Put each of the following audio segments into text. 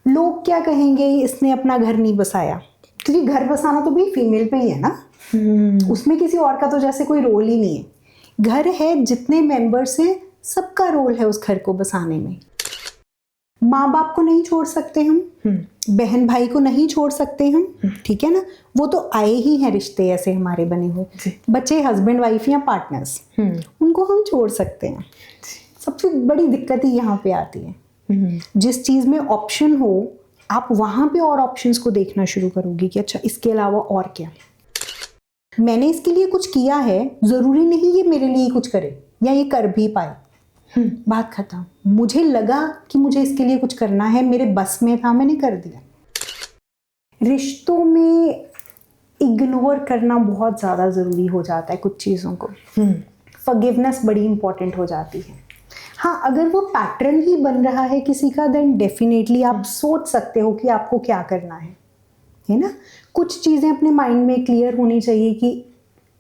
लोग क्या कहेंगे, इसने अपना घर नहीं बसाया, क्योंकि घर बसाना तो भी फीमेल पे ही है ना, उसमें किसी और का तो जैसे कोई रोल ही नहीं है। घर है, जितने मेंबर्स हैं सबका रोल है उस घर को बसाने में। माँ बाप को नहीं छोड़ सकते हम, बहन भाई को नहीं छोड़ सकते हम, ठीक है ना, वो तो आए ही हैं रिश्ते ऐसे हमारे बने हुए। बच्चे हस्बैंड वाइफ या पार्टनर्स, उनको हम छोड़ सकते हैं। सबसे बड़ी दिक्कत ही यहाँ पे आती है। जिस चीज में ऑप्शन हो, आप वहां पे और ऑप्शंस को देखना शुरू करोगे कि अच्छा इसके अलावा और क्या, मैंने इसके लिए कुछ किया है, जरूरी नहीं ये मेरे लिए कुछ करे या ये कर भी पाए। बात खत्म। मुझे लगा कि मुझे इसके लिए कुछ करना है, मेरे बस में था, मैंने कर दिया। रिश्तों में इग्नोर करना बहुत ज़्यादा ज़रूरी हो जाता है कुछ चीज़ों को। फॉरगिवनेस बड़ी इंपॉर्टेंट हो जाती है। हाँ, अगर वो पैटर्न ही बन रहा है किसी का, देन डेफिनेटली आप सोच सकते हो कि आपको क्या करना है ना। कुछ चीज़ें अपने माइंड में क्लियर होनी चाहिए कि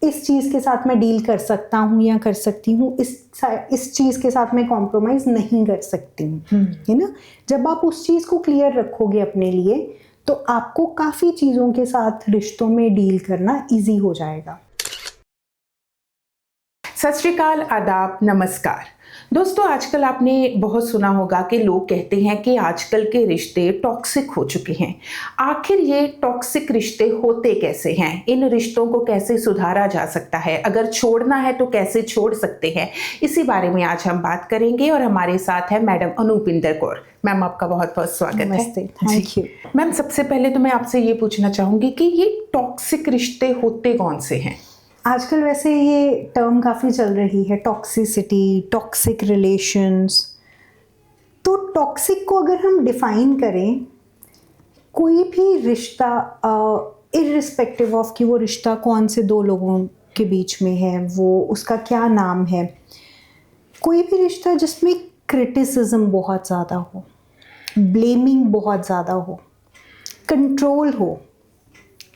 इस चीज़ के साथ मैं डील कर सकता हूँ या कर सकती हूँ, इस चीज़ के साथ मैं कॉम्प्रोमाइज़ नहीं कर सकती हूँ, है ना। जब आप उस चीज़ को क्लियर रखोगे अपने लिए, तो आपको काफ़ी चीज़ों के साथ रिश्तों में डील करना इजी हो जाएगा। सत श्री अकाल, आदाब, नमस्कार दोस्तों। आजकल आपने बहुत सुना होगा कि लोग कहते हैं कि आजकल के रिश्ते टॉक्सिक हो चुके हैं। आखिर ये टॉक्सिक रिश्ते होते कैसे हैं? इन रिश्तों को कैसे सुधारा जा सकता है? अगर छोड़ना है तो कैसे छोड़ सकते हैं? इसी बारे में आज हम बात करेंगे और हमारे साथ है मैडम अनूपिंदर कौर। मैम, आपका बहुत बहुत स्वागत है। Thank you. मैम, सबसे पहले तो मैं आपसे ये पूछना चाहूँगी कि ये टॉक्सिक रिश्ते होते कौन से हैं? आजकल वैसे ये टर्म काफ़ी चल रही है, टॉक्सिसिटी, टॉक्सिक रिलेशंस। तो टॉक्सिक को अगर हम डिफाइन करें, कोई भी रिश्ता, इर्रिस्पेक्टिव ऑफ कि वो रिश्ता कौन से दो लोगों के बीच में है, वो उसका क्या नाम है, कोई भी रिश्ता जिसमें क्रिटिसिज्म बहुत ज़्यादा हो, ब्लेमिंग बहुत ज़्यादा हो, कंट्रोल हो,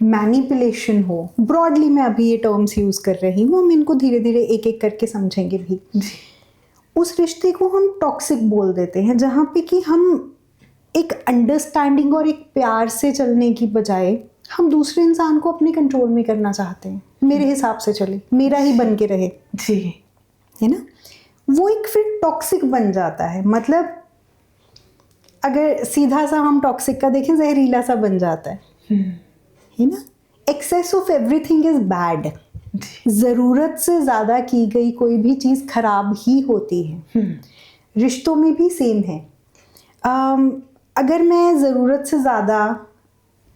मैनिपुलेशन हो, ब्रॉडली मैं अभी ये टर्म्स यूज़ कर रही हूँ, हम इनको धीरे धीरे एक एक करके समझेंगे भी। उस रिश्ते को हम टॉक्सिक बोल देते हैं, जहाँ पे कि हम एक अंडरस्टैंडिंग और एक प्यार से चलने की बजाय हम दूसरे इंसान को अपने कंट्रोल में करना चाहते हैं, मेरे हिसाब से चले, मेरा ही बन के रहे, जी, है ना। वो एक फिर टॉक्सिक बन जाता है। मतलब अगर सीधा सा हम टॉक्सिक का देखें, जहरीला सा बन जाता है ना। Excess of everything is bad. ज़रूरत से ज़्यादा की गई कोई भी चीज़ खराब ही होती है। रिश्तों में भी सेम है। अगर मैं ज़रूरत से ज़्यादा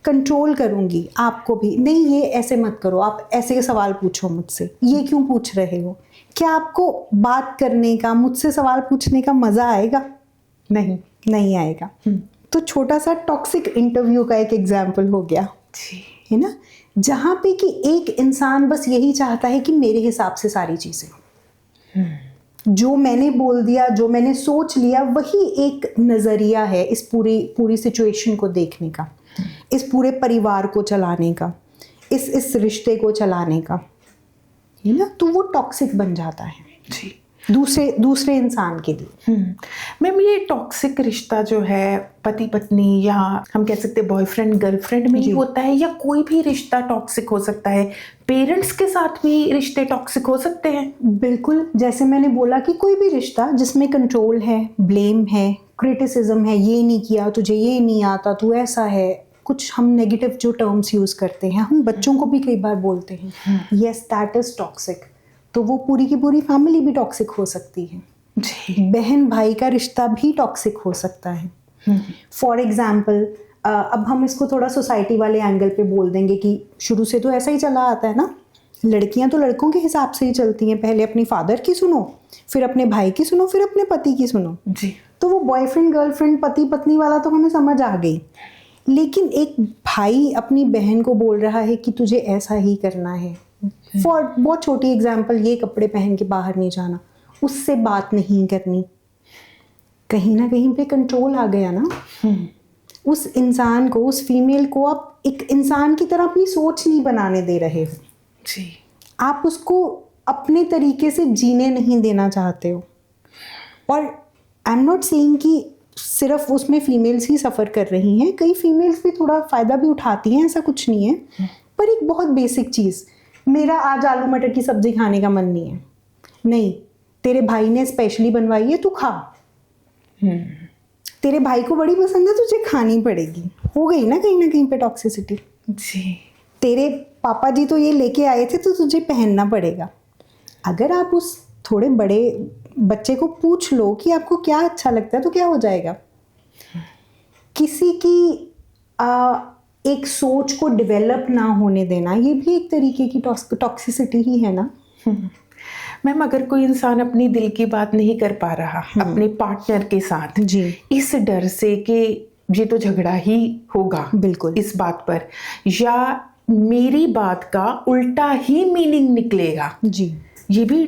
कंट्रोल करूँगी आपको भी, नहीं ये ऐसे मत करो, आप ऐसे सवाल पूछो मुझसे, ये क्यों पूछ रहे हो, क्या आपको बात करने का, मुझसे सवाल पूछने का मज़ा आएगा? नहीं आएगा। तो छोटा सा टॉक्सिक इंटरव्यू का एक एग्जाम्पल हो गया, है ना, जहाँ पे कि एक इंसान बस यही चाहता है कि मेरे हिसाब से सारी चीज़ें, जो मैंने बोल दिया, जो मैंने सोच लिया, वही एक नज़रिया है इस पूरी सिचुएशन को देखने का, इस पूरे परिवार को चलाने का, इस रिश्ते को चलाने का, है ना। तो वो टॉक्सिक बन जाता है जी, दूसरे इंसान के लिए। मैम, ये टॉक्सिक रिश्ता जो है पति पत्नी या हम कह सकते हैं बॉयफ्रेंड गर्लफ्रेंड में ही होता है, या कोई भी रिश्ता टॉक्सिक हो सकता है? पेरेंट्स के साथ भी रिश्ते टॉक्सिक हो सकते हैं? बिल्कुल, जैसे मैंने बोला कि कोई भी रिश्ता जिसमें कंट्रोल है, ब्लेम है, क्रिटिसिज्म है, ये नहीं किया, तुझे ये नहीं आता, तू ऐसा है, कुछ हम नेगेटिव जो टर्म्स यूज़ करते हैं, हम बच्चों को भी कई बार बोलते हैं, यस दैट इज़ टॉक्सिक। तो वो पूरी की पूरी फैमिली भी टॉक्सिक हो सकती है जी। बहन भाई का रिश्ता भी टॉक्सिक हो सकता है। फॉर एग्जाम्पल, अब हम इसको थोड़ा सोसाइटी वाले एंगल पे बोल देंगे कि शुरू से तो ऐसा ही चला आता है ना, लड़कियां तो लड़कों के हिसाब से ही चलती हैं, पहले अपनी फादर की सुनो, फिर अपने भाई की सुनो, फिर अपने पति की सुनो। जी। तो वो बॉयफ्रेंड गर्लफ्रेंड पति पत्नी वाला तो हमें समझ आ गई, लेकिन एक भाई अपनी बहन को बोल रहा है कि तुझे ऐसा ही करना है, फॉर बहुत छोटी एग्जाम्पल, ये कपड़े पहन के बाहर नहीं जाना, उससे बात नहीं करनी, कहीं ना कहीं पे कंट्रोल आ गया ना। उस इंसान को, उस फीमेल को आप एक इंसान की तरह अपनी सोच नहीं बनाने दे रहे हो जी। आप उसको अपने तरीके से जीने नहीं देना चाहते हो। और आई एम नॉट सेइंग कि सिर्फ उसमें फीमेल्स ही सफ़र कर रही हैं, कई फीमेल्स भी थोड़ा फ़ायदा भी उठाती हैं, ऐसा कुछ नहीं है। पर एक बहुत बेसिक चीज़, मेरा आज आलू मटर की सब्ज़ी खाने का मन नहीं है, नहीं, तेरे भाई ने स्पेशली बनवाई है, तू खा। तेरे भाई को बड़ी पसंद है, तुझे खानी पड़ेगी। हो गई ना कहीं पे टॉक्सिसिटी। जी। तेरे पापा जी तो ये लेके आए थे, तो तुझे पहनना पड़ेगा। अगर आप उस थोड़े बड़े बच्चे को पूछ लो कि आपको क्या अच्छा लगता है, तो क्या हो जाएगा? किसी की एक सोच को डेवलप ना होने देना, ये भी एक तरीके की टॉक्सिसिटी ही है ना। मैम, अगर कोई इंसान अपनी दिल की बात नहीं कर पा रहा अपने पार्टनर के साथ, जी, इस डर से कि ये तो झगड़ा ही होगा बिल्कुल इस बात पर, या मेरी बात का उल्टा ही मीनिंग निकलेगा, जी, ये भी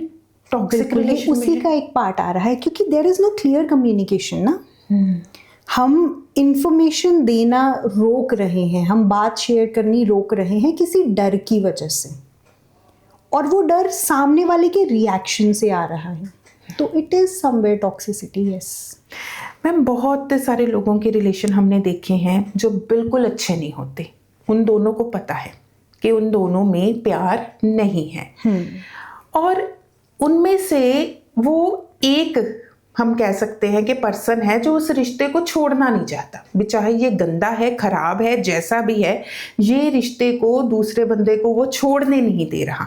टॉक्सिक बिल्कुल रिलेशन में उसी है। का एक पार्ट आ रहा है, क्योंकि there is no clear communication ना। हम इंफॉर्मेशन देना रोक रहे हैं, हम बात शेयर करनी रोक रहे हैं किसी डर की वजह से, और वो डर सामने वाले के रिएक्शन से आ रहा है, तो it is somewhere toxicity. Yes ma'am, बहुत सारे लोगों के रिलेशन हमने देखे हैं जो बिल्कुल अच्छे नहीं होते, उन दोनों को पता है कि उन दोनों में प्यार नहीं है, और उनमें से वो एक, हम कह सकते हैं कि पर्सन है जो उस रिश्ते को छोड़ना नहीं चाहता, चाहे ये गंदा है, खराब है, जैसा भी है, ये रिश्ते को, दूसरे बंदे को वो छोड़ने नहीं दे रहा।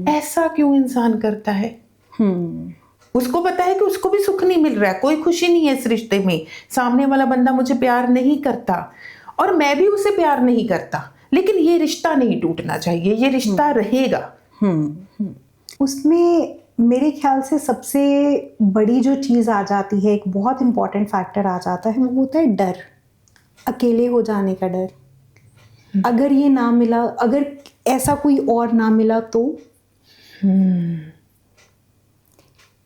ऐसा क्यों इंसान करता है? उसको पता है कि उसको भी सुख नहीं मिल रहा है, कोई खुशी नहीं है इस रिश्ते में, सामने वाला बंदा मुझे प्यार नहीं करता और मैं भी उसे प्यार नहीं करता, लेकिन ये रिश्ता नहीं टूटना चाहिए, ये रिश्ता रहेगा। उसमें मेरे ख्याल से सबसे बड़ी जो चीज़ आ जाती है, एक बहुत इंपॉर्टेंट फैक्टर आ जाता है, वो होता है डर, अकेले हो जाने का डर। अगर ये ना मिला, अगर ऐसा कोई और ना मिला, तो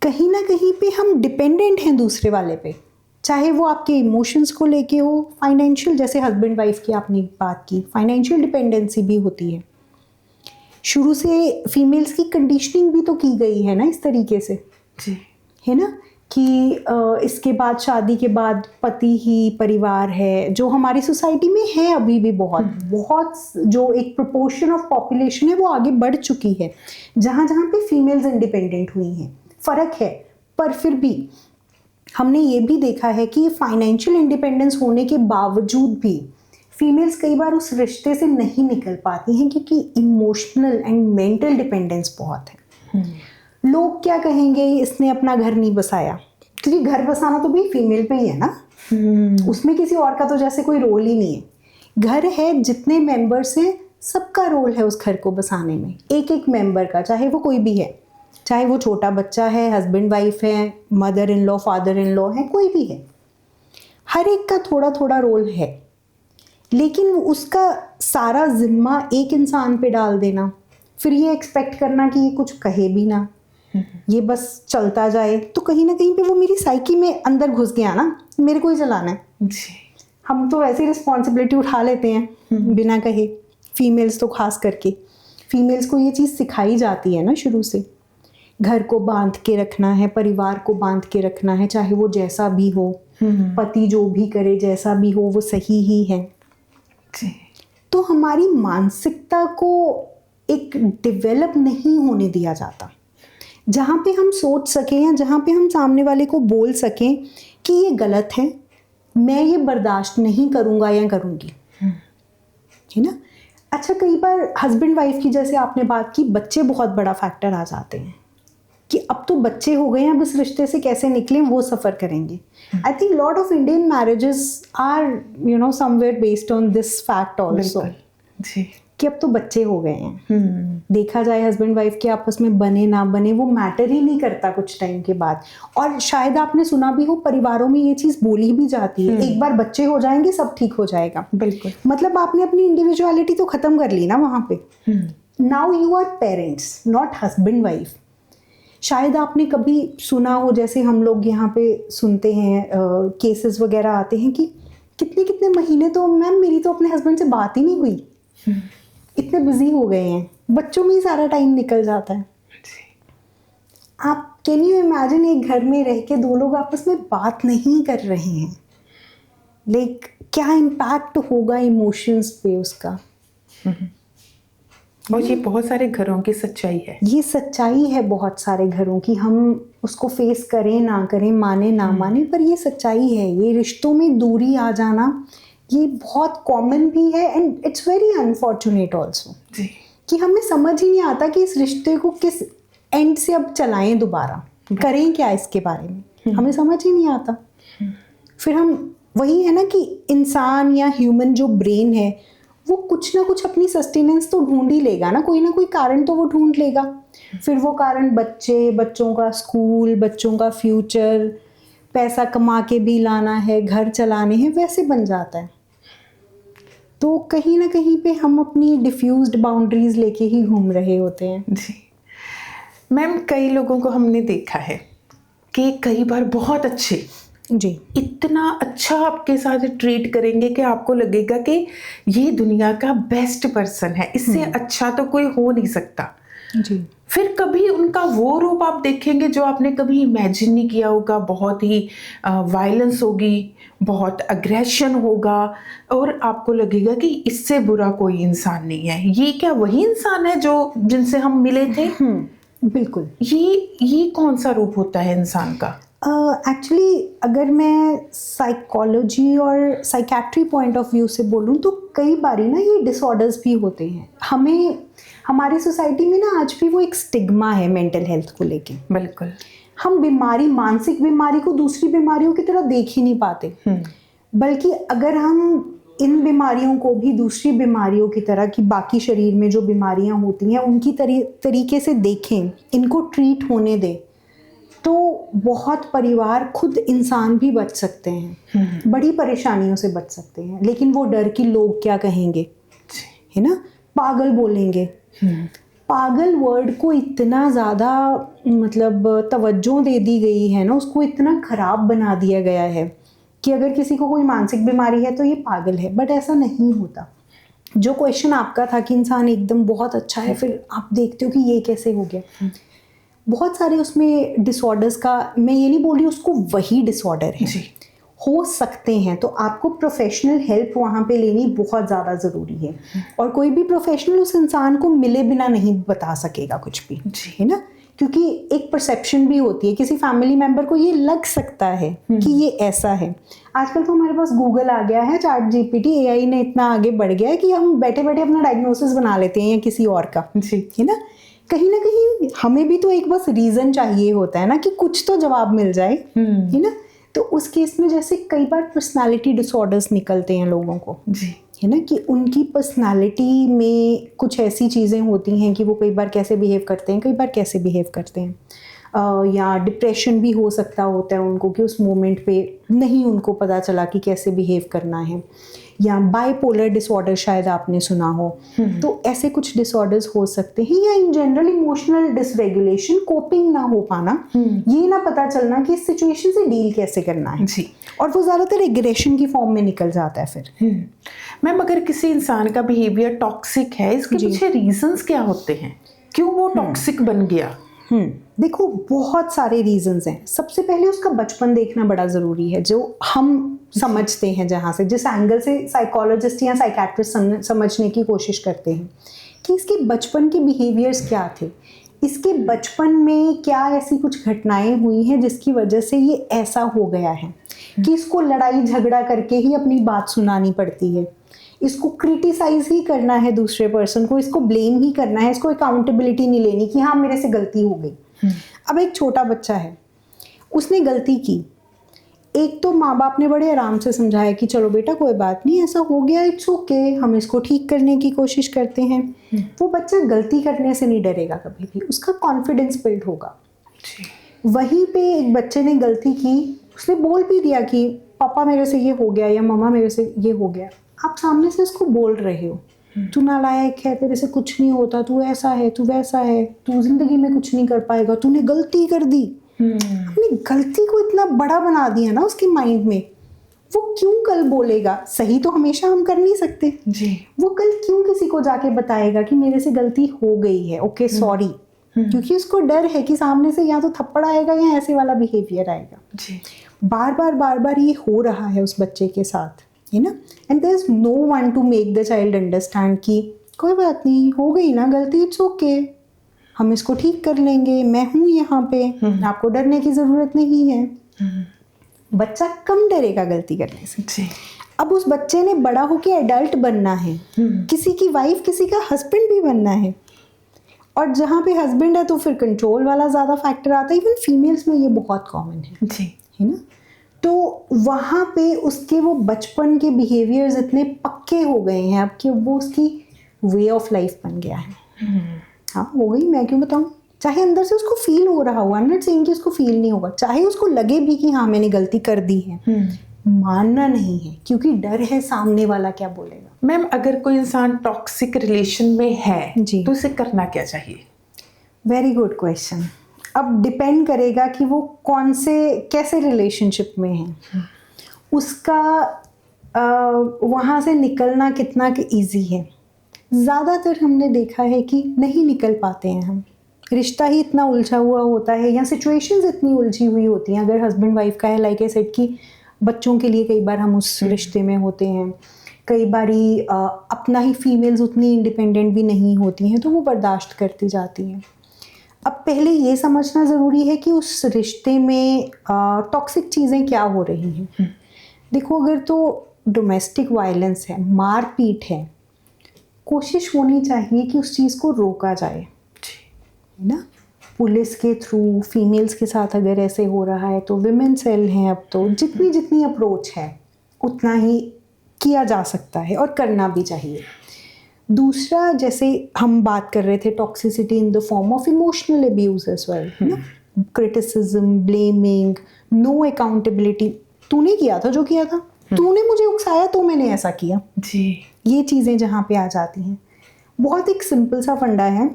कहीं ना कहीं पे हम डिपेंडेंट हैं दूसरे वाले पे, चाहे वो आपके इमोशंस को लेके हो, फाइनेंशियल, जैसे हस्बैंड वाइफ की आपने बात की, फाइनेंशियल डिपेंडेंसी भी होती है। शुरू से फीमेल्स की कंडीशनिंग भी तो की गई है ना इस तरीके से, जी, है ना, कि इसके बाद, शादी के बाद पति ही परिवार है, जो हमारी सोसाइटी में है अभी भी बहुत बहुत, जो एक प्रोपोर्शन ऑफ पॉपुलेशन है वो आगे बढ़ चुकी है, जहाँ जहाँ पे फीमेल्स इंडिपेंडेंट हुई हैं। फ़र्क है, पर फिर भी हमने ये भी देखा है कि फाइनेंशियल इंडिपेंडेंस होने के बावजूद भी फीमेल्स कई बार उस रिश्ते से नहीं निकल पाती हैं, क्योंकि इमोशनल एंड मेंटल डिपेंडेंस बहुत है। लोग क्या कहेंगे, इसने अपना घर नहीं बसाया, क्योंकि घर बसाना तो भी फीमेल पे ही है ना, उसमें किसी और का तो जैसे कोई रोल ही नहीं है। घर है, जितने मेंबर्स हैं सबका रोल है उस घर को बसाने में, एक एक मेंबर का, चाहे वो कोई भी है, चाहे वो छोटा बच्चा है, हस्बैंड वाइफ है, mother in law, father in law है, कोई भी है, हर एक का थोड़ा थोड़ा रोल है। लेकिन उसका सारा जिम्मा एक इंसान पे डाल देना, फिर ये एक्सपेक्ट करना कि ये कुछ कहे भी ना, ये बस चलता जाए, तो कहीं ना कहीं पे वो मेरी साइकी में अंदर घुस गया ना, मेरे को ही चलाना है जी। हम तो वैसे रिस्पॉन्सिबिलिटी उठा लेते हैं बिना कहे, फीमेल्स तो खास करके, फीमेल्स को ये चीज़ सिखाई जाती है ना शुरू से, घर को बांध के रखना है, परिवार को बांध के रखना है, चाहे वो जैसा भी हो, पति जो भी करे, जैसा भी हो, वो सही ही है। तो हमारी मानसिकता को एक डेवलप नहीं होने दिया जाता, जहाँ पे हम सोच सकें या जहाँ पे हम सामने वाले को बोल सकें कि ये गलत है, मैं ये बर्दाश्त नहीं करूँगा या करूँगी, है ना। अच्छा, कई बार हस्बैंड वाइफ की, जैसे आपने बात की, बच्चे बहुत बड़ा फैक्टर आ जाते हैं कि अब तो बच्चे हो गए हैं, अब इस रिश्ते से कैसे निकलें, वो सफ़र करेंगे। I think lot of Indian marriages are somewhere based on this fact also, कि अब तो बच्चे हो गए हैं। देखा जाए हस्बैंड वाइफ के आपस में बने ना बने, वो मैटर ही नहीं करता कुछ टाइम के बाद। और शायद आपने सुना भी हो, परिवारों में ये चीज़ बोली भी जाती है, एक बार बच्चे हो जाएंगे सब ठीक हो जाएगा। बिल्कुल, मतलब आपने अपनी इंडिविजुअलिटी तो खत्म कर ली ना वहाँ पे। Now you are parents, not husband wife. शायद आपने कभी सुना हो, जैसे हम लोग यहाँ पे सुनते हैं, केसेस वगैरह आते हैं कि कितने कितने महीने तो मैम मेरी तो अपने हस्बैंड से बात ही नहीं हुई, इतने बिजी हो गए हैं, बच्चों में ही सारा टाइम निकल जाता है। आप कैन यू इमेजिन, एक घर में रह के दो लोग आपस में बात नहीं कर रहे हैं, लाइक क्या इम्पैक्ट होगा इमोशंस पे उसका। और ये बहुत सारे घरों की सच्चाई है। ये सच्चाई है बहुत सारे घरों की, हम उसको फेस करें ना करें, माने ना माने, पर ये सच्चाई है। ये रिश्तों में दूरी आ जाना ये बहुत कॉमन भी है and it's very unfortunate also ji. कि हमें समझ ही नहीं आता कि इस रिश्ते को किस एंड से अब चलाएं, दोबारा करें क्या इसके बारे में, हमें समझ ही नहीं आता। फिर हम वही है ना कि इंसान या ह्यूमन जो ब्रेन है वो कुछ ना कुछ अपनी सस्टेनेंस तो ढूंढ ही लेगा ना कोई कारण तो वो ढूंढ लेगा। फिर वो कारण बच्चों का स्कूल, बच्चों का फ्यूचर, पैसा कमा के भी लाना है, घर चलाने हैं, वैसे बन जाता है। तो कहीं ना कहीं पे हम अपनी डिफ्यूज्ड बाउंड्रीज लेके ही घूम रहे होते हैं। जी मैम, कई लोगों को हमने देखा है कि कई बार बहुत अच्छे, जी, इतना अच्छा आपके साथ ट्रीट करेंगे कि आपको लगेगा कि ये दुनिया का बेस्ट पर्सन है, इससे अच्छा तो कोई हो नहीं सकता। जी। फिर कभी उनका वो रूप आप देखेंगे जो आपने कभी इमेजिन नहीं किया होगा। बहुत ही वायलेंस होगी, बहुत अग्रेशन होगा, और आपको लगेगा कि इससे बुरा कोई इंसान नहीं है। ये क्या वही इंसान है जो जिनसे हम मिले थे? बिल्कुल। ये कौन सा रूप होता है इंसान का? एक्चुअली अगर मैं साइकोलॉजी और साइकेट्री पॉइंट ऑफ व्यू से बोलूँ तो कई बारी ना ये डिसऑर्डर्स भी होते हैं। हमारी सोसाइटी में ना आज भी वो एक स्टिग्मा है मेंटल हेल्थ को लेके। बिल्कुल। हम मानसिक बीमारी को दूसरी बीमारियों की तरह देख ही नहीं पाते, बल्कि अगर हम इन बीमारियों को भी दूसरी बीमारियों की तरह की बाकी शरीर में जो बीमारियां होती हैं उनकी तरीके से देखें, इनको ट्रीट होने दें, तो बहुत परिवार, खुद इंसान भी बच सकते हैं, बड़ी परेशानियों से बच सकते हैं। लेकिन वो डर कि लोग क्या कहेंगे, है ना, पागल बोलेंगे। पागल वर्ड को इतना ज़्यादा मतलब तवज्जो दे दी गई है ना, उसको इतना खराब बना दिया गया है कि अगर किसी को कोई मानसिक बीमारी है तो ये पागल है, बट ऐसा नहीं होता। जो क्वेश्चन आपका था कि इंसान एकदम बहुत अच्छा है, फिर आप देखते हो कि ये कैसे हो गया। बहुत सारे उसमें डिसऑर्डर्स का, मैं ये नहीं बोल रही उसको वही डिसऑर्डर है, हो सकते हैं, तो आपको प्रोफेशनल हेल्प वहाँ पे लेनी बहुत ज़्यादा ज़रूरी है। और कोई भी प्रोफेशनल उस इंसान को मिले बिना नहीं बता सकेगा कुछ भी, है ना, क्योंकि एक परसेप्शन भी होती है। किसी फैमिली मेंबर को ये लग सकता है कि ये ऐसा है। आजकल तो हमारे पास गूगल आ गया है, चैट जीपीटी, एआई ने इतना आगे बढ़ गया है कि हम बैठे बैठे अपना डायग्नोसिस बना लेते हैं या किसी और का, है ना। कहीं ना कहीं हमें भी तो एक बस रीजन चाहिए होता है ना कि कुछ तो जवाब मिल जाए, है ना। तो उस केस में जैसे कई बार पर्सनालिटी डिसऑर्डर्स निकलते हैं लोगों को, जी, है ना, कि उनकी पर्सनालिटी में कुछ ऐसी चीज़ें होती हैं कि वो कई बार कैसे बिहेव करते हैं, कई बार कैसे बिहेव करते हैं। या डिप्रेशन भी हो सकता होता है उनको कि उस मोमेंट पे नहीं उनको पता चला कि कैसे बिहेव करना है। या बाइपोलर डिसऑर्डर शायद आपने सुना हो, तो ऐसे कुछ डिसऑर्डर्स हो सकते हैं। या in general emotional dysregulation, coping ना हो पाना, ये ना पता चलना कि इस सिचुएशन से डील कैसे करना है, जी। और वो ज़्यादातर एग्रेशन की फॉर्म में निकल जाता है फिर। मैम, अगर किसी इंसान का बिहेवियर टॉक्सिक है, इसके पीछे रीजंस क्या होते हैं? क्यों वो टॉक्सिक बन गया? देखो, बहुत सारे रीजंस हैं। सबसे पहले उसका बचपन देखना बड़ा ज़रूरी है, जो हम समझते हैं, जहाँ से, जिस एंगल से साइकोलॉजिस्ट या साइकेट्रिस्ट समझने की कोशिश करते हैं कि इसके बचपन के बिहेवियर्स क्या थे, इसके बचपन में क्या ऐसी कुछ घटनाएं हुई हैं जिसकी वजह से ये ऐसा हो गया है कि इसको लड़ाई झगड़ा करके ही अपनी बात सुनानी पड़ती है, इसको क्रिटिसाइज ही करना है दूसरे पर्सन को, इसको ब्लेम ही करना है, इसको अकाउंटेबिलिटी नहीं लेनी कि हाँ मेरे से गलती हो गई। अब एक छोटा बच्चा है, उसने गलती की, एक तो माँ बाप ने बड़े आराम से समझाया कि चलो बेटा कोई बात नहीं, ऐसा हो गया, इट्स ओके, हम इसको ठीक करने की कोशिश करते हैं। वो बच्चा गलती करने से नहीं डरेगा कभी भी, उसका कॉन्फिडेंस बिल्ड होगा। वहीं पे एक बच्चे ने गलती की, उसने बोल भी दिया कि पापा मेरे से ये हो गया या मम्मा मेरे से ये हो गया, आप सामने से इसको बोल रहे हो, तू नालायक है, तेरे से कुछ नहीं होता, तू ऐसा है, तू वैसा है, तू जिंदगी में कुछ नहीं कर पाएगा, तूने गलती कर दी। अपनी गलती को इतना बड़ा बना दिया ना उसके माइंड में, वो क्यों कल बोलेगा? सही तो हमेशा हम कर नहीं सकते जी। वो कल क्यों किसी को जाके बताएगा कि मेरे से गलती हो गई है, ओके सॉरी, क्योंकि उसको डर है कि सामने से या तो थप्पड़ आएगा या ऐसे वाला बिहेवियर आएगा। जी। बार बार ये हो रहा है उस बच्चे के साथ, है ना। And there is no one to make the child understand कि कोई बात नहीं, हो गई ना गलती, इट्स ओके, हम इसको ठीक कर लेंगे, मैं हूँ यहाँ पे, आपको डरने की ज़रूरत नहीं है। बच्चा कम डरेगा गलती करने से। जी। अब उस बच्चे ने बड़ा होके एडल्ट बनना है, किसी की वाइफ, किसी का हस्बैंड भी बनना है, और जहाँ पे हस्बैंड है तो फिर कंट्रोल वाला ज़्यादा फैक्टर आता है। इवन फीमेल्स में ये बहुत कॉमन है, जी, है ना। तो वहाँ पे उसके वो बचपन के बिहेवियर्स इतने पक्के हो गए हैं अब कि वो उसकी वे ऑफ लाइफ बन गया है। हाँ, हो गई, मैं क्यों बताऊँ, चाहे अंदर से उसको फील हो रहा हो, आई एम नॉट सेइंग कि उसको फील नहीं होगा, चाहे उसको लगे भी कि हाँ मैंने गलती कर दी है, मानना नहीं है, क्योंकि डर है सामने वाला क्या बोलेगा। मैम, अगर कोई इंसान टॉक्सिक रिलेशन में है जी, तो उसे करना क्या चाहिए? Very good question. अब डिपेंड करेगा कि वो कौन से कैसे रिलेशनशिप में है, उसका वहाँ से निकलना कितना ईजी है। ज़्यादातर हमने देखा है कि नहीं निकल पाते हैं हम, रिश्ता ही इतना उलझा हुआ होता है या सिचुएशंस इतनी उलझी हुई होती हैं। अगर हस्बैंड वाइफ का है, लाइक आई सेड कि बच्चों के लिए कई बार हम उस रिश्ते में होते हैं, कई बारी अपना ही फीमेल्स उतनी इंडिपेंडेंट भी नहीं होती हैं, तो वो बर्दाश्त करती जाती हैं। अब पहले ये समझना ज़रूरी है कि उस रिश्ते में टॉक्सिक चीज़ें क्या हो रही हैं। देखो, अगर तो डोमेस्टिक वायलेंस है, मार पीट है, कोशिश होनी चाहिए कि उस चीज़ को रोका जाए, है ना। पुलिस के थ्रू, फीमेल्स के साथ अगर ऐसे हो रहा है तो विमेन सेल हैं, अब तो जितनी अप्रोच है उतना ही किया जा सकता है और करना भी चाहिए। दूसरा, जैसे हम बात कर रहे थे, toxicity in the form of emotional abuse as well, ना, क्रिटिसिज्म, ब्लेमिंग, नो अकाउंटेबिलिटी। तूने किया था जो किया था, तूने मुझे उकसाया तो मैंने ऐसा किया। जी, ये चीज़ें जहाँ पे आ जाती हैं। बहुत एक सिंपल सा फंडा है,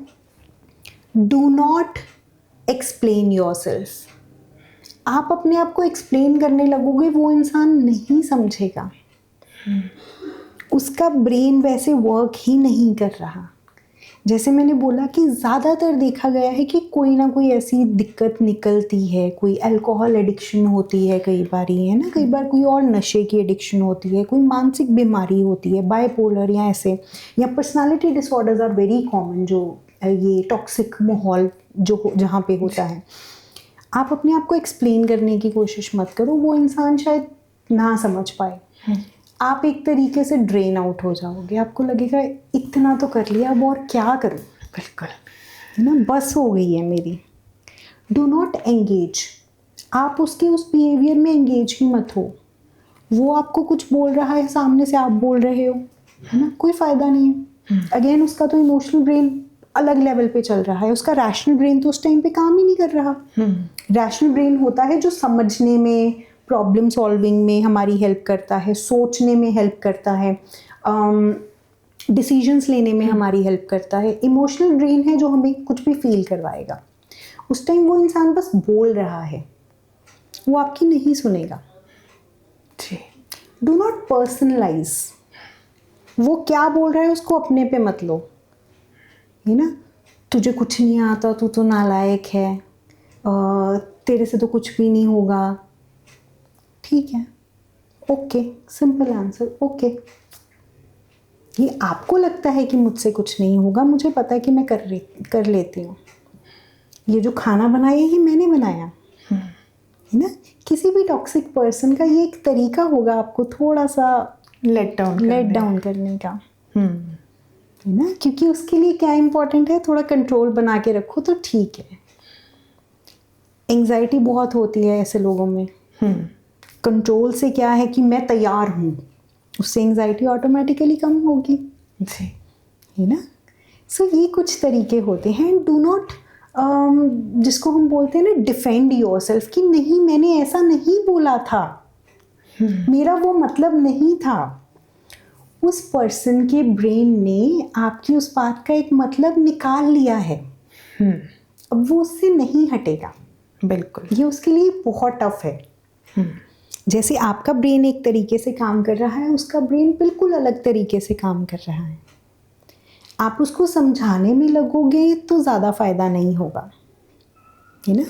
डू नॉट एक्सप्लेन योरसेल्फ। आप अपने आप को एक्सप्लेन करने लगोगे, वो इंसान नहीं समझेगा, उसका ब्रेन वैसे वर्क ही नहीं कर रहा। जैसे मैंने बोला कि ज़्यादातर देखा गया है कि कोई ना कोई ऐसी दिक्कत निकलती है, कोई अल्कोहल एडिक्शन होती है, कई बार ही, है ना, कई बार कोई और नशे की एडिक्शन होती है, कोई मानसिक बीमारी होती है, बाइपोलर या ऐसे, या personality disorders are very common, जो ये टॉक्सिक माहौल जो जहाँ पे होता है। आप अपने आप को एक्सप्लेन करने की कोशिश मत करो, वो इंसान शायद ना समझ पाए। आप एक तरीके से ड्रेन आउट हो जाओगे, आपको लगेगा इतना तो कर लिया, अब और क्या करूं। बिल्कुल, है ना, बस हो गई है मेरी। Do not engage. आप उसके उस बिहेवियर में एंगेज ही मत हो। वो आपको कुछ बोल रहा है, सामने से आप बोल रहे हो, है ना, कोई फ़ायदा नहीं है। अगेन, उसका तो इमोशनल ब्रेन अलग लेवल पे चल रहा है, उसका रैशनल ब्रेन तो उस टाइम पे काम ही नहीं कर रहा। रैशनल ब्रेन होता है जो समझने में, प्रॉब्लम सॉल्विंग में हमारी हेल्प करता है, सोचने में हेल्प करता है, डिसीजंस लेने में हमारी हेल्प करता है। इमोशनल ब्रेन है जो हमें कुछ भी फील करवाएगा। उस टाइम वो इंसान बस बोल रहा है, वो आपकी नहीं सुनेगा। Do not personalize. वो क्या बोल रहा है उसको अपने पे मत लो, है ना। तुझे कुछ नहीं आता, तू तो नालायक है, तेरे से तो कुछ भी नहीं होगा। ठीक है, ओके, सिंपल आंसर, ओके। ये आपको लगता है कि मुझसे कुछ नहीं होगा, मुझे पता है कि मैं कर लेती हूँ। ये जो खाना बनाया ये मैंने बनाया, है ना। किसी भी टॉक्सिक पर्सन का ये एक तरीका होगा आपको थोड़ा सा लेट डाउन करने का, है ना, क्योंकि उसके लिए क्या इम्पोर्टेंट है, थोड़ा कंट्रोल बना के रखो तो ठीक है। एंग्जाइटी बहुत होती है ऐसे लोगों में। कंट्रोल से क्या है कि मैं तैयार हूँ, उससे एंग्जाइटी ऑटोमेटिकली कम होगी, जी, है ना। सो ये कुछ तरीके होते हैं। डू नॉट, जिसको हम बोलते हैं ना, डिफेंड योरसेल्फ, कि नहीं मैंने ऐसा नहीं बोला था, मेरा वो मतलब नहीं था। उस पर्सन के ब्रेन ने आपकी उस बात का एक मतलब निकाल लिया है, अब वो उससे नहीं हटेगा। बिल्कुल, ये उसके लिए बहुत टफ है। जैसे आपका ब्रेन एक तरीके से काम कर रहा है, उसका ब्रेन बिल्कुल अलग तरीके से काम कर रहा है। आप उसको समझाने में लगोगे तो ज़्यादा फ़ायदा नहीं होगा, है ना।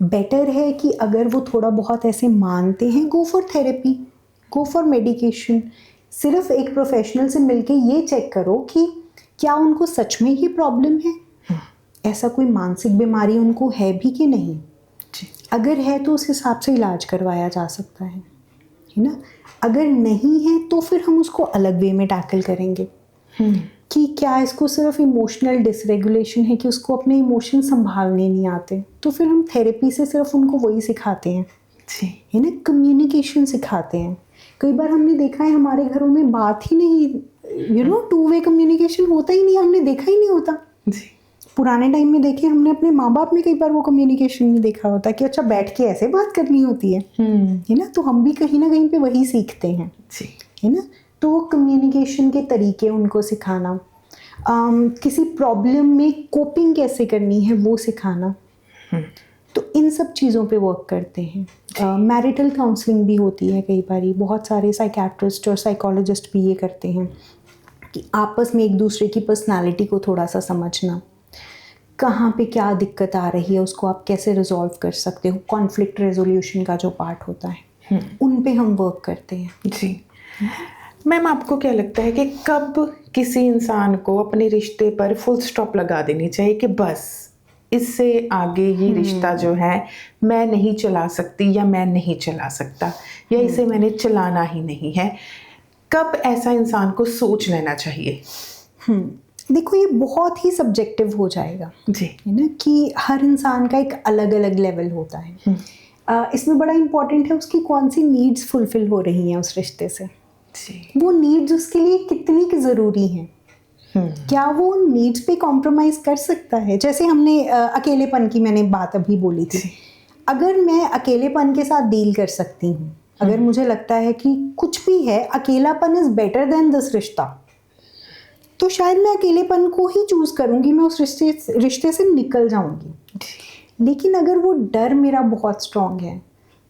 बेटर है कि अगर वो थोड़ा बहुत ऐसे मानते हैं, go for therapy, go for medication. सिर्फ एक प्रोफेशनल से मिलके ये चेक करो कि क्या उनको सच में ये प्रॉब्लम है, ऐसा कोई मानसिक बीमारी उनको है भी कि नहीं। अगर है तो उस हिसाब से इलाज करवाया जा सकता है ना। अगर नहीं है तो फिर हम उसको अलग वे में टैकल करेंगे कि क्या इसको सिर्फ इमोशनल डिसरेगुलेशन है कि उसको अपने इमोशन संभालने नहीं आते, तो फिर हम थेरेपी से सिर्फ उनको वही सिखाते हैं, है ना, कम्युनिकेशन सिखाते हैं। कई बार हमने देखा है हमारे घरों में बात ही नहीं, टू वे कम्युनिकेशन होता ही नहीं, हमने देखा ही नहीं होता जी। पुराने टाइम में देखे हमने अपने माँ बाप में कई बार वो कम्युनिकेशन नहीं देखा होता कि अच्छा बैठ के ऐसे बात करनी होती है ना। तो हम भी कहीं ना कहीं पे वही सीखते हैं जी, है ना। तो वो कम्युनिकेशन के तरीके उनको सिखाना, किसी प्रॉब्लम में कोपिंग कैसे करनी है वो सिखाना, तो इन सब चीज़ों पे वर्क करते हैं। मैरिटल काउंसलिंग भी होती है कई बार, बहुत सारे साइकेट्रिस्ट और साइकोलॉजिस्ट भी ये करते हैं कि आपस में एक दूसरे की पर्सनालिटी को थोड़ा सा समझना, कहाँ पे क्या दिक्कत आ रही है उसको आप कैसे रिजॉल्व कर सकते हो, कॉन्फ्लिक्ट रेजोल्यूशन का जो पार्ट होता है उन पे हम वर्क करते हैं जी। मैम, आपको क्या लगता है कि कब किसी इंसान को अपने रिश्ते पर फुल स्टॉप लगा देनी चाहिए कि बस इससे आगे ये रिश्ता जो है मैं नहीं चला सकती या मैं नहीं चला सकता या इसे मैंने चलाना ही नहीं है, कब ऐसा इंसान को सोच लेना चाहिए? देखो ये बहुत ही सब्जेक्टिव हो जाएगा जी, है ना, कि हर इंसान का एक अलग अलग लेवल होता है। इसमें बड़ा इम्पोर्टेंट है उसकी कौन सी नीड्स फुलफिल हो रही हैं उस रिश्ते से जी। वो नीड्स उसके लिए कितनी की ज़रूरी हैं, क्या वो उन नीड्स पे कॉम्प्रोमाइज़ कर सकता है। जैसे हमने अकेलेपन की मैंने बात अभी बोली थी, अगर मैं अकेलेपन के साथ डील कर सकती हूँ, अगर मुझे लगता है कि कुछ भी है अकेलापन इज़ बेटर देन दिस रिश्ता, तो शायद मैं अकेलेपन को ही चूज़ करूँगी, मैं उस रिश्ते से निकल जाऊँगी। लेकिन अगर वो डर मेरा बहुत स्ट्रॉन्ग है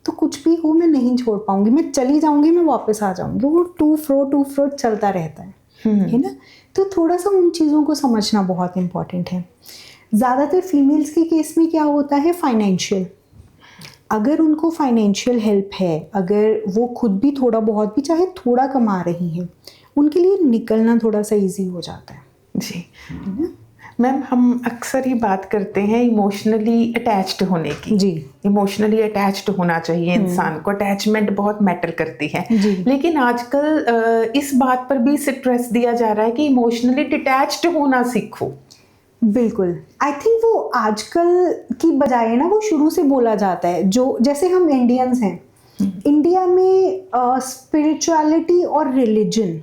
तो कुछ भी हो मैं नहीं छोड़ पाऊँगी, मैं चली जाऊँगी, मैं वापस आ जाऊँगी, वो टू फ्रो चलता रहता है ना। तो थोड़ा सा उन चीज़ों को समझना बहुत इम्पॉर्टेंट है। ज़्यादातर फीमेल्स के केस में क्या होता है, फाइनेंशियल, अगर उनको फाइनेंशियल हेल्प है, अगर वो खुद भी थोड़ा बहुत भी चाहे थोड़ा कमा रही हैं, उनके लिए निकलना थोड़ा सा इजी हो जाता है जी। मैम, हम अक्सर ही बात करते हैं इमोशनली अटैच्ड होने की जी। इमोशनली अटैच्ड होना चाहिए इंसान को, अटैचमेंट बहुत मैटर करती है जी। लेकिन आजकल इस बात पर भी स्ट्रेस दिया जा रहा है कि इमोशनली डिटैच्ड होना सीखो। बिल्कुल, आई थिंक वो आजकल की बजाय ना वो शुरू से बोला जाता है, जो जैसे हम इंडियंस हैं, इंडिया में स्पिरिचुअलिटी और रिलीजन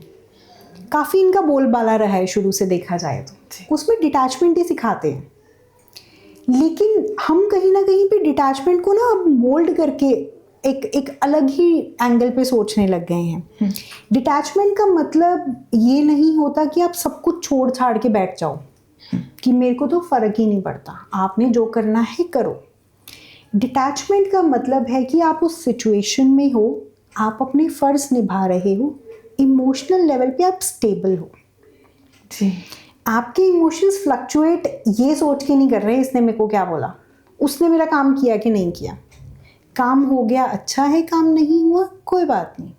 काफ़ी इनका बोलबाला रहा है शुरू से देखा जाए तो, उसमें डिटैचमेंट ही सिखाते हैं। लेकिन हम कहीं ना कहीं पे डिटैचमेंट को ना अब मोल्ड करके एक अलग ही एंगल पे सोचने लग गए हैं। डिटैचमेंट का मतलब ये नहीं होता कि आप सब कुछ छोड़ छाड़ के बैठ जाओ कि मेरे को तो फ़र्क ही नहीं पड़ता, आपने जो करना है करो। डिटैचमेंट का मतलब है कि आप उस सिचुएशन में हो, आप अपने फ़र्ज़ निभा रहे हो, इमोशनल लेवल पे आप स्टेबल हो जी। आपके इमोशंस फ्लक्चुएट ये सोच के नहीं कर रहे इसने मेरे को क्या बोला, उसने मेरा काम किया कि नहीं किया, काम हो गया अच्छा है, काम नहीं हुआ कोई बात नहीं,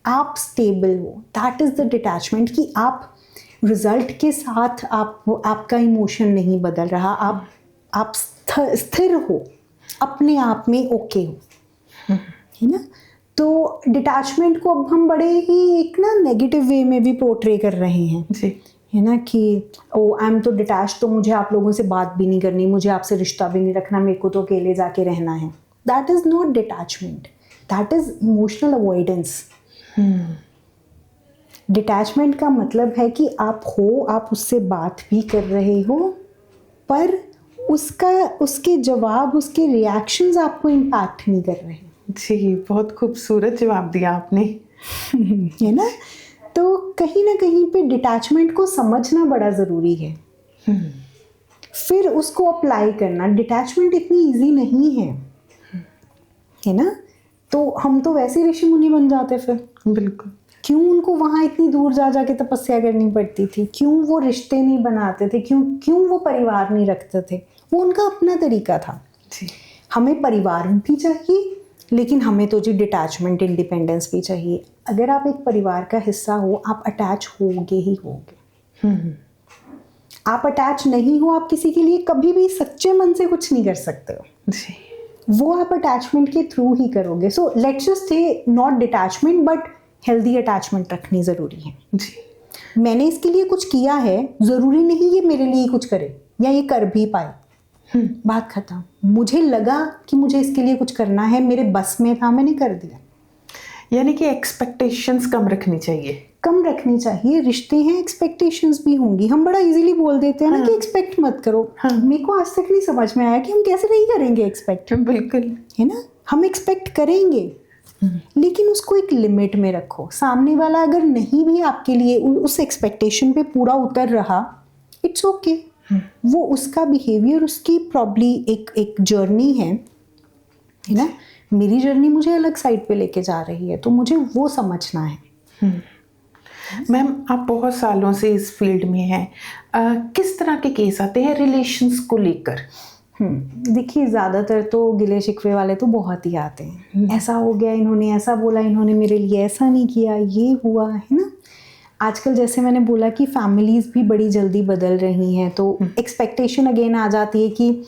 आप स्टेबल हो। दैट इज़ द डिटैचमेंट, कि आप रिजल्ट के साथ आपका इमोशन नहीं बदल रहा, आप स्थिर हो, अपने आप में ओके हो, है ना। तो डिटैचमेंट को अब हम बड़े ही एक ना नेगेटिव वे में भी पोर्ट्रे कर रहे हैं जी, है ना, कि ओ आई एम तो डिटैच, तो मुझे आप लोगों से बात भी नहीं करनी, मुझे आपसे रिश्ता भी नहीं रखना, मेरे को तो अकेले जाके रहना है। That is not detachment, that is emotional avoidance. Detachment का मतलब है कि आप उससे बात भी कर रहे हो, पर उसके जवाब, उसके रिएक्शंस आपको इम्पैक्ट नहीं कर रहे जी। बहुत खूबसूरत जवाब दिया आपने है ना। तो कहीं ना कहीं पे डिटैचमेंट को समझना बड़ा ज़रूरी है, फिर उसको अप्लाई करना। डिटैचमेंट इतनी इजी नहीं है ना। तो हम तो वैसे ऋषि मुनि बन जाते फिर, बिल्कुल, क्यों उनको वहाँ इतनी दूर जा जाके तपस्या करनी पड़ती थी, क्यों वो रिश्ते नहीं बनाते थे, क्यों वो परिवार नहीं रखते थे, वो उनका अपना तरीका था। जी। हमें परिवार भी चाहिए, लेकिन हमें तो जी डिटैचमेंट, इंडिपेंडेंस भी चाहिए। अगर आप एक परिवार का हिस्सा हो, आप अटैच होगे ही होगे। आप अटैच नहीं हो, आप किसी के लिए कभी भी सच्चे मन से कुछ नहीं कर सकते हो। जी। वो आप अटैचमेंट के थ्रू ही करोगे। So let's just say not detachment but healthy attachment रखनी ज़रूरी है। जी। मैंने इसके लिए कुछ किया है, ज़रूरी नहीं ये मेरे लिए कुछ करे या ये कर भी पाए। बात खत्म। मुझे लगा कि मुझे इसके लिए कुछ करना है, मेरे बस में था, मैंने कर दिया। यानी कि एक्सपेक्टेशंस कम रखनी चाहिए। कम रखनी चाहिए। रिश्ते हैं, एक्सपेक्टेशंस भी होंगी। हम बड़ा इजीली बोल देते हैं ना कि एक्सपेक्ट मत करो। मेरे को आज तक नहीं समझ में आया कि हम कैसे नहीं करेंगे एक्सपेक्ट। बिल्कुल, है ना, हम एक्सपेक्ट करेंगे, लेकिन उसको एक लिमिट में रखो। सामने वाला अगर नहीं भी आपके लिए उस एक्सपेक्टेशन पे पूरा उतर रहा, इट्स ओके। वो उसका बिहेवियर, उसकी प्रॉब्ली एक जर्नी है ना। मेरी जर्नी मुझे अलग साइड पे लेके जा रही है, तो मुझे वो समझना है। मैम, आप बहुत सालों से इस फील्ड में हैं, किस तरह के केस आते हैं रिलेशंस को लेकर? देखिए, ज़्यादातर तो गिले शिकवे वाले तो बहुत ही आते हैं। ऐसा हो गया, इन्होंने ऐसा बोला, इन्होंने मेरे लिए ऐसा नहीं किया, ये हुआ, है ना। आजकल जैसे मैंने बोला कि फैमिलीज़ भी बड़ी जल्दी बदल रही हैं, तो एक्सपेक्टेशन अगेन आ जाती है कि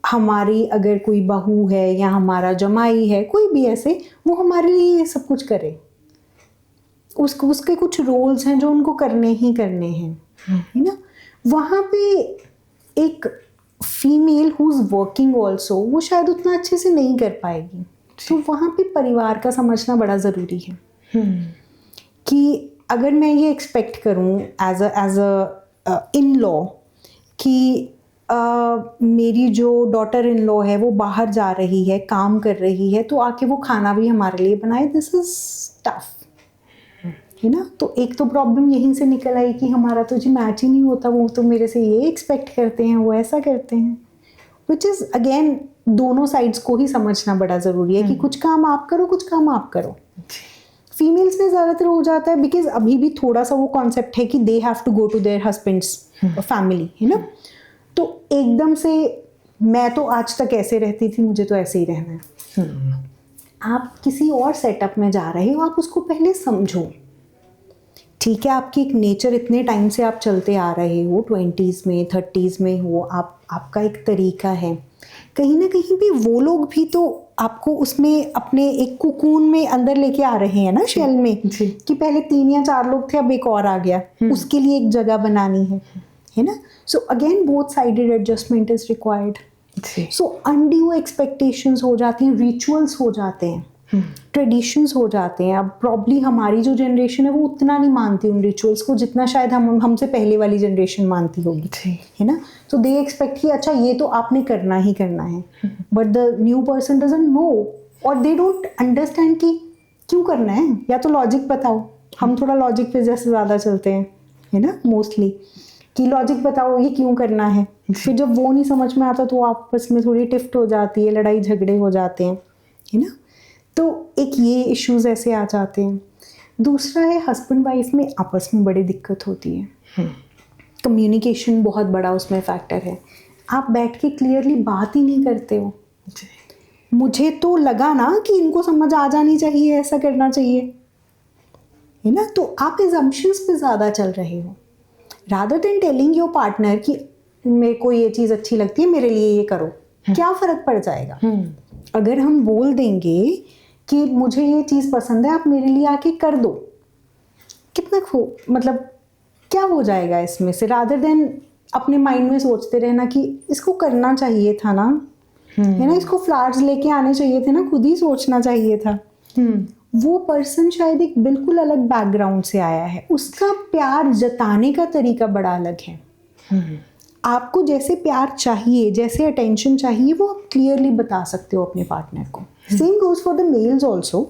हमारी अगर कोई बहू है या हमारा जमाई है, कोई भी ऐसे, वो हमारे लिए ये सब कुछ करे। उसके कुछ रोल्स हैं जो उनको करने ही करने हैं, है ना। वहाँ पे एक female who is working also, वो शायद उतना अच्छे से नहीं कर पाएगी। तो वहाँ पे परिवार का समझना बड़ा ज़रूरी है कि अगर मैं ये एक्सपेक्ट करूँ एज अ इन लॉ कि मेरी जो डॉटर इन लॉ है वो बाहर जा रही है, काम कर रही है, तो आके वो खाना भी हमारे लिए बनाए, दिस इज टफ, है ना। तो एक तो प्रॉब्लम यहीं से निकल आई कि हमारा तो जी मैच ही नहीं होता, वो तो मेरे से ये एक्सपेक्ट करते हैं, वो ऐसा करते हैं, विच इज़ अगेन दोनों साइड्स को ही समझना बड़ा ज़रूरी है कि कुछ काम आप करो, कुछ काम आप करो। फीमेल्स में ज़्यादातर हो जाता है बिकॉज अभी भी थोड़ा सा वो कॉन्सेप्ट है कि they have to go to their husbands family, है ना। तो एकदम से मैं तो आज तक ऐसे रहती थी, मुझे तो ऐसे ही रहना है। आप किसी और सेटअप में जा रहे हो, आप उसको पहले समझो। ठीक है, आपकी एक नेचर, इतने टाइम से आप चलते आ रहे हो, 20s में 30s में हो, आपका एक तरीका है। कहीं ना कहीं भी वो लोग भी तो आपको उसमें अपने एक कुकून में अंदर लेके आ रहे हैं ना, शेल में, कि पहले 3 या 4 लोग थे, अब एक और आ गया, उसके लिए एक जगह बनानी है ना। So again both sided adjustment is required. So undue expectations हो जाती हैं, रिचुअल्स हो जाते हैं, ट्रेडिशंस हो जाते हैं। अब प्रॉब्ली हमारी जो जनरेशन है वो उतना नहीं मानती उन रिचुअल्स को जितना शायद हमसे पहले वाली जनरेशन मानती होगी, है ना। सो दे एक्सपेक्ट कि अच्छा ये तो आपने करना ही करना है, but the new person doesn't know, और दे डोंट अंडरस्टैंड कि क्यों करना है, या तो लॉजिक बताओ। हम थोड़ा लॉजिक पे जैसे ज़्यादा चलते हैं, है ना, मोस्टली, कि लॉजिक बताओ ये क्यों करना है। फिर जब वो नहीं समझ में आता तो आपस में थोड़ी टिफ्ट हो जाती है, लड़ाई झगड़े हो जाते हैं, है ना। तो एक ये इश्यूज ऐसे आ जाते हैं। दूसरा है हस्बैंड वाइफ में आपस में बड़ी दिक्कत होती है। कम्युनिकेशन बहुत बड़ा उसमें फैक्टर है। आप बैठ के क्लियरली बात ही नहीं करते हो। मुझे तो लगा ना कि इनको समझ आ जानी चाहिए, ऐसा करना चाहिए, है ना। तो आप एजम्पशंस पे ज़्यादा चल रहे हो, rather than telling your partner कि मेरे को ये चीज़ अच्छी लगती है, मेरे लिए ये करो। क्या फ़र्क पड़ जाएगा अगर हम बोल देंगे कि मुझे ये चीज़ पसंद है, आप मेरे लिए आके कर दो, कितना मतलब क्या हो जाएगा इसमें से, रादर देन अपने माइंड में सोचते रहना कि इसको करना चाहिए था ना, है ना, इसको फ्लावर्स लेके आने चाहिए थे ना, खुद ही सोचना चाहिए था। वो पर्सन शायद एक बिल्कुल अलग बैकग्राउंड से आया है, उसका प्यार जताने का तरीका बड़ा अलग है। आपको जैसे प्यार चाहिए, जैसे अटेंशन चाहिए, वो आप क्लियरली बता सकते हो अपने पार्टनर को। Same goes for the mails also,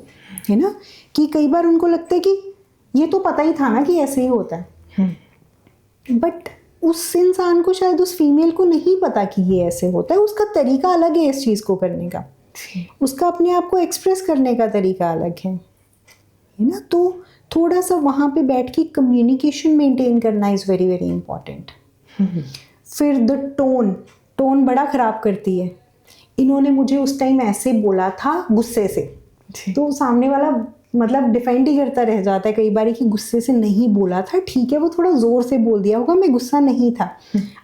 है ना, कि कई बार उनको लगता है कि ये तो पता ही था ना कि ऐसे ही होता है, बट उस इंसान को शायद उस फीमेल को नहीं पता कि ये ऐसे होता है। उसका तरीका अलग है इस चीज़ को करने का, उसका अपने आप को एक्सप्रेस करने का तरीका अलग है है ना। तो थोड़ा सा वहाँ पे बैठ के कम्युनिकेशन मेंटेन करना इज़ वेरी वेरी इंपॉर्टेंट। फिर द टोन बड़ा ख़राब करती है। इन्होंने मुझे उस टाइम ऐसे बोला था गुस्से से, तो सामने वाला मतलब डिफेंड ही करता रह जाता है कई बार कि गुस्से से नहीं बोला था, ठीक है वो थोड़ा जोर से बोल दिया होगा, मैं गुस्सा नहीं था।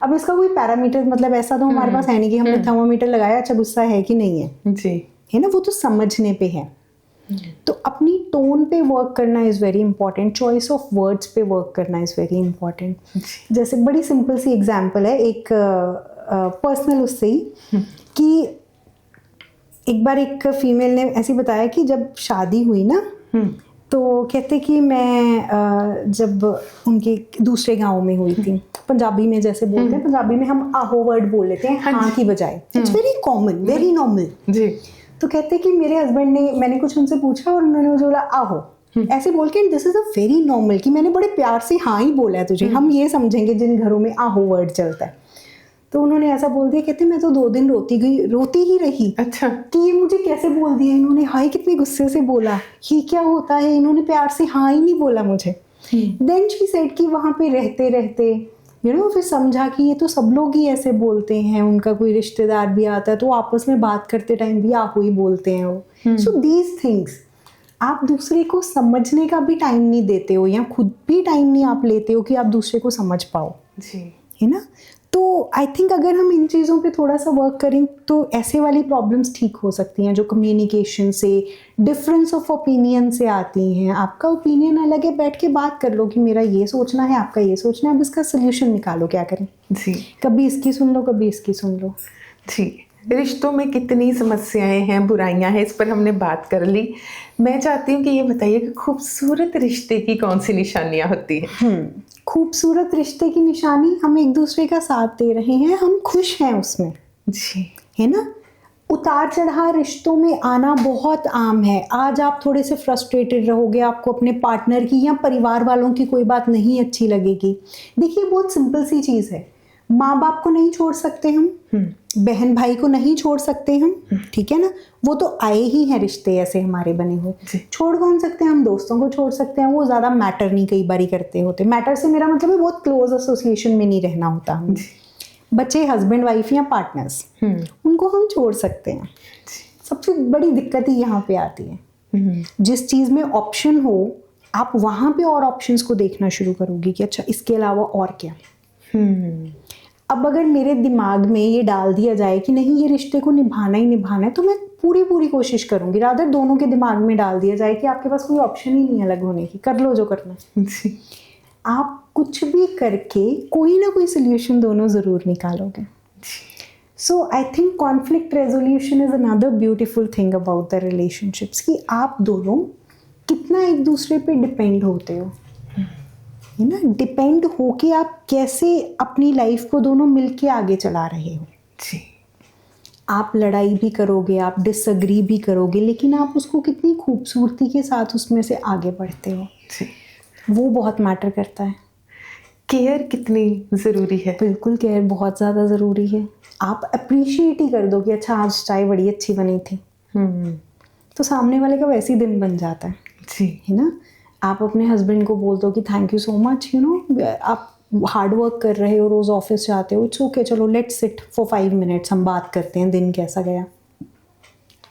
अब इसका कोई पैरामीटर मतलब ऐसा तो हमारे पास है नहीं कि हमने थर्मोमीटर लगाया अच्छा गुस्सा है कि नहीं है, जी है ना, वो तो समझने पे है। तो अपनी टोन पे वर्क करना is very important, choice of words पे वर्क करना इज़ वेरी इंपॉर्टेंट। जैसे बड़ी सिंपल सी एग्जांपल है एक पर्सनल उससे ही कि एक बार एक फीमेल ने ऐसे बताया कि जब शादी हुई ना तो कहते कि मैं जब उनके दूसरे गांव में हुई थी, पंजाबी में जैसे बोलते हैं, पंजाबी में हम आहो वर्ड बोल लेते हैं हाँ की बजाय, it's very common very normal ji. तो कहते कि मेरे हस्बैंड ने, मैंने कुछ उनसे पूछा और उन्होंने मुझे बोला आहो, ऐसे बोल के this is a very normal कि मैंने बड़े प्यार से हाँ ही बोला है तुझे, हम ये समझेंगे जिन घरों में आहो वर्ड चलता है। तो उन्होंने ऐसा बोल दिया, कहते मैं तो 2 दिन रोती ही रही, अच्छा कि ये मुझे कैसे बोल दिया इन्होंने, हाय कितने गुस्से से बोला, ये क्या होता है, इन्होंने प्यार से हाँ ही नहीं बोला मुझे। देन शी सेड कि वहाँ पे रहते रहते फिर समझा कि ये तो सब लोग ही ऐसे बोलते हैं, उनका कोई रिश्तेदार भी आता है तो आपस में बात करते टाइम भी आपो ही बोलते हैं वो। सो दीज थिंग्स आप दूसरे को समझने का भी टाइम नहीं देते हो या खुद भी टाइम नहीं आप लेते हो कि आप दूसरे को समझ पाओ जी, है ना। तो आई थिंक अगर हम इन चीज़ों पे थोड़ा सा वर्क करें तो ऐसे वाली प्रॉब्लम्स ठीक हो सकती हैं जो कम्युनिकेशन से, डिफरेंस ऑफ ओपिनियन से आती हैं। आपका ओपिनियन अलग है, बैठ के बात कर लो कि मेरा ये सोचना है, आपका ये सोचना है, अब इसका सोल्यूशन निकालो, क्या करें जी। कभी इसकी सुन लो, कभी इसकी सुन लो जी। रिश्तों में कितनी समस्याएं हैं, बुराइयां हैं, इस पर हमने बात कर ली। मैं चाहती हूँ कि ये बताइए कि खूबसूरत रिश्ते की कौन सी निशानियां होती हैं? खूबसूरत रिश्ते की निशानी, हम एक दूसरे का साथ दे रहे हैं, हम खुश हैं उसमें जी, है ना। उतार चढ़ाव रिश्तों में आना बहुत आम है। आज आप थोड़े से फ्रस्ट्रेटेड रहोगे, आपको अपने पार्टनर की या परिवार वालों की कोई बात नहीं अच्छी लगेगी। देखिए बहुत सिंपल सी चीज़ है, माँ बाप को नहीं छोड़ सकते हम, बहन भाई को नहीं छोड़ सकते हम, ठीक है ना, वो तो आए ही हैं रिश्ते ऐसे हमारे बने हुए। छोड़ कौन सकते हैं हम? दोस्तों को छोड़ सकते हैं, वो ज़्यादा मैटर नहीं कई बारी करते होते। मैटर से मेरा मतलब है बहुत क्लोज एसोसिएशन में नहीं रहना होता हमें। बच्चे हस्बैंड वाइफ या पार्टनर्स, उनको हम छोड़ सकते हैं। सबसे बड़ी दिक्कत ही यहाँ पे आती है, जिस चीज़ में ऑप्शन हो आप वहाँ पे और ऑप्शंस को देखना शुरू करोगी कि अच्छा इसके अलावा और क्या। अब अगर मेरे दिमाग में ये डाल दिया जाए कि नहीं ये रिश्ते को निभाना ही निभाना है, तो मैं पूरी कोशिश करूंगी। रादर दोनों के दिमाग में डाल दिया जाए कि आपके पास कोई ऑप्शन ही नहीं है अलग होने की, कर लो जो करना है। आप कुछ भी करके कोई ना कोई सोल्यूशन दोनों ज़रूर निकालोगे। So I think conflict resolution is another beautiful thing about the relationships, कि आप दोनों कितना एक दूसरे पे डिपेंड होते हो, है ना। डिपेंड होके आप कैसे अपनी लाइफ को दोनों मिलके आगे चला रहे हो जी। आप लड़ाई भी करोगे, आप डिसएग्री भी करोगे, लेकिन आप उसको कितनी खूबसूरती के साथ उसमें से आगे बढ़ते हो जी, वो बहुत मैटर करता है। केयर कितनी ज़रूरी है? बिल्कुल, केयर बहुत ज़्यादा ज़रूरी है। आप अप्रिशिएट ही कर दो कि अच्छा आज चाय बड़ी अच्छी बनी थी, तो सामने वाले का वैसे ही दिन बन जाता है जी, है ना। आप अपने हस्बैंड को बोल दो कि थैंक यू सो मच, आप हार्ड वर्क कर रहे हो, रोज़ ऑफिस जाते हो, इट्स ओके, चलो लेट्स सिट फॉर 5 मिनट्स, हम बात करते हैं दिन कैसा गया।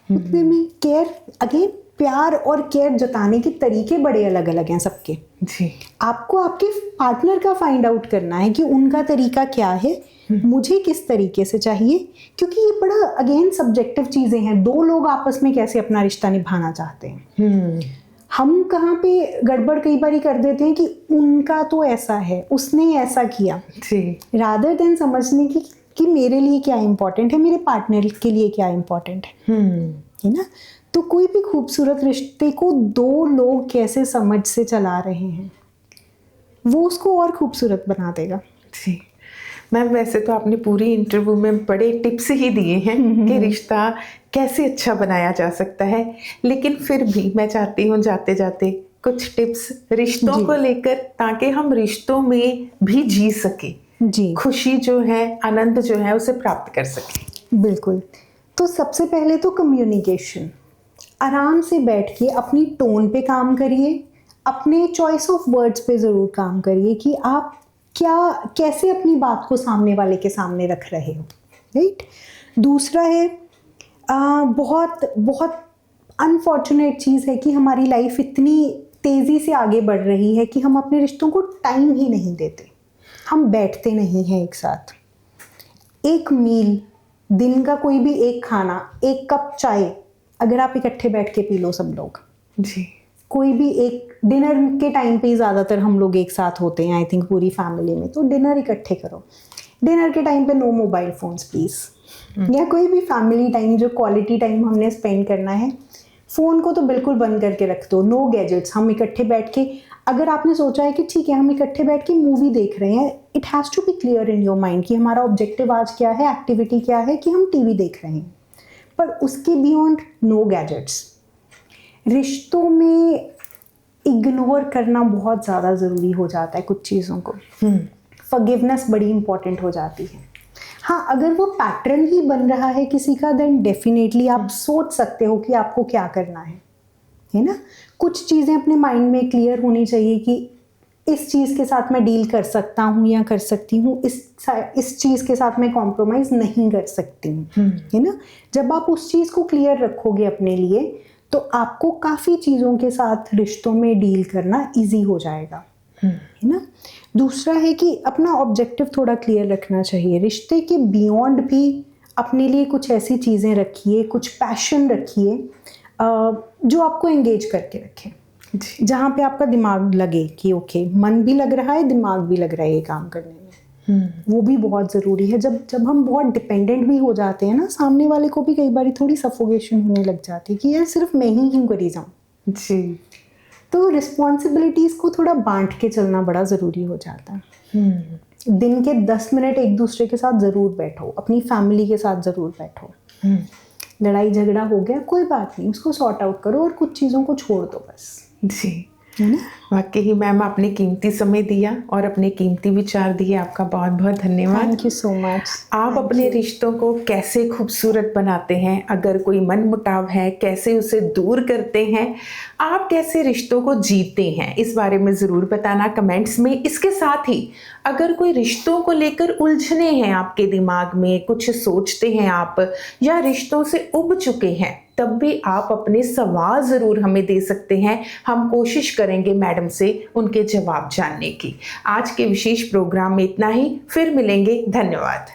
में केयर, अगेन प्यार और केयर जताने के तरीके बड़े अलग अलग हैं सबके जी। आपको आपके पार्टनर का फाइंड आउट करना है कि उनका तरीका क्या है, मुझे किस तरीके से चाहिए, क्योंकि ये बड़ा अगेन सब्जेक्टिव चीज़ें हैं। 2 लोग आपस में कैसे अपना रिश्ता निभाना चाहते हैं। हम कहाँ पे गड़बड़ कई बार कर देते हैं कि उनका तो ऐसा है, उसने ऐसा किया जी, रादर देन समझने की कि मेरे लिए क्या इम्पोर्टेंट है, मेरे पार्टनर के लिए क्या इम्पोर्टेंट है ना। तो कोई भी खूबसूरत रिश्ते को 2 लोग कैसे समझ से चला रहे हैं, वो उसको और खूबसूरत बना देगा जी। मैम वैसे तो आपने पूरी इंटरव्यू में बड़े टिप्स ही दिए हैं कि रिश्ता कैसे अच्छा बनाया जा सकता है, लेकिन फिर भी मैं चाहती हूँ जाते जाते कुछ टिप्स रिश्तों को लेकर, ताकि हम रिश्तों में भी जी सके जी, खुशी जो है, आनंद जो है उसे प्राप्त कर सके। बिल्कुल। तो सबसे पहले तो कम्युनिकेशन, आराम से बैठ के अपनी टोन पे काम करिए, अपने चॉइस ऑफ वर्ड्स पे ज़रूर काम करिए कि आप कैसे अपनी बात को सामने वाले के सामने रख रहे हो, राइट। दूसरा है बहुत बहुत अनफॉर्चुनेट चीज़ है कि हमारी लाइफ इतनी तेज़ी से आगे बढ़ रही है कि हम अपने रिश्तों को टाइम ही नहीं देते, हम बैठते नहीं हैं एक साथ। एक मील, दिन का कोई भी एक खाना, एक कप चाय अगर आप इकट्ठे बैठ के पी लो सब लोग जी, कोई भी एक डिनर के टाइम पे ही ज़्यादातर हम लोग एक साथ होते हैं आई थिंक पूरी फैमिली में, तो डिनर इकट्ठे करो। डिनर के टाइम पे नो मोबाइल फोन्स प्लीज़, या कोई भी फैमिली टाइम जो क्वालिटी टाइम हमने स्पेंड करना है, फ़ोन को तो बिल्कुल बंद करके रख दो, नो गैजेट्स। हम इकट्ठे बैठ के, अगर आपने सोचा है कि ठीक है हम इकट्ठे बैठ के मूवी देख रहे हैं, it has to be clear in your mind कि हमारा ऑब्जेक्टिव आज क्या है, एक्टिविटी क्या है, कि हम टीवी देख रहे हैं, पर उसके बियॉन्ड नो गैजेट्स। रिश्तों में इग्नोर करना बहुत ज़्यादा ज़रूरी हो जाता है कुछ चीज़ों को। फॉरगिवनेस बड़ी इंपॉर्टेंट हो जाती है। हाँ, अगर वो पैटर्न ही बन रहा है किसी का, देन डेफिनेटली आप सोच सकते हो कि आपको क्या करना है ना। कुछ चीज़ें अपने माइंड में क्लियर होनी चाहिए कि इस चीज़ के साथ मैं डील कर सकता हूँ या कर सकती हूँ, इस चीज़ के साथ मैं कॉम्प्रोमाइज़ नहीं कर सकती हूँ, है ना। जब आप उस चीज़ को क्लियर रखोगे अपने लिए, तो आपको काफ़ी चीज़ों के साथ रिश्तों में डील करना इजी हो जाएगा, है ना। दूसरा है कि अपना ऑब्जेक्टिव थोड़ा क्लियर रखना चाहिए। रिश्ते के बियॉन्ड भी अपने लिए कुछ ऐसी चीज़ें रखिए, कुछ पैशन रखिए जो आपको एंगेज करके रखे, जहाँ पे आपका दिमाग लगे कि ओके, मन भी लग रहा है, दिमाग भी लग रहा है ये काम करने में। वो भी बहुत ज़रूरी है। जब हम बहुत डिपेंडेंट भी हो जाते हैं ना, सामने वाले को भी कई बार थोड़ी सफोकेशन होने लग जाती है कि यार सिर्फ मैं ही क्यों करी जाऊँ जी। तो रिस्पॉन्सिबिलिटीज़ को थोड़ा बांट के चलना बड़ा ज़रूरी हो जाता है। दिन के 10 मिनट एक दूसरे के साथ ज़रूर बैठो, अपनी फैमिली के साथ ज़रूर बैठो। लड़ाई झगड़ा हो गया, कोई बात नहीं, उसको सॉर्ट आउट करो और कुछ चीज़ों को छोड़ दो बस। जी, है ना। वाकई ही मैम, आपने कीमती समय दिया और अपने कीमती विचार दिए, आपका बहुत बहुत धन्यवाद। Thank you so much. आप अपने रिश्तों को कैसे खूबसूरत बनाते हैं, अगर कोई मन मुटाव है कैसे उसे दूर करते हैं, आप कैसे रिश्तों को जीते हैं, इस बारे में ज़रूर बताना कमेंट्स में। इसके साथ ही अगर कोई रिश्तों को लेकर उलझने हैं आपके दिमाग में, कुछ सोचते हैं आप या रिश्तों से उब चुके हैं, तब भी आप अपने सवाल ज़रूर हमें दे सकते हैं। हम कोशिश करेंगे मैडम से उनके जवाब जानने की। आज के विशेष प्रोग्राम में इतना ही, फिर मिलेंगे। धन्यवाद।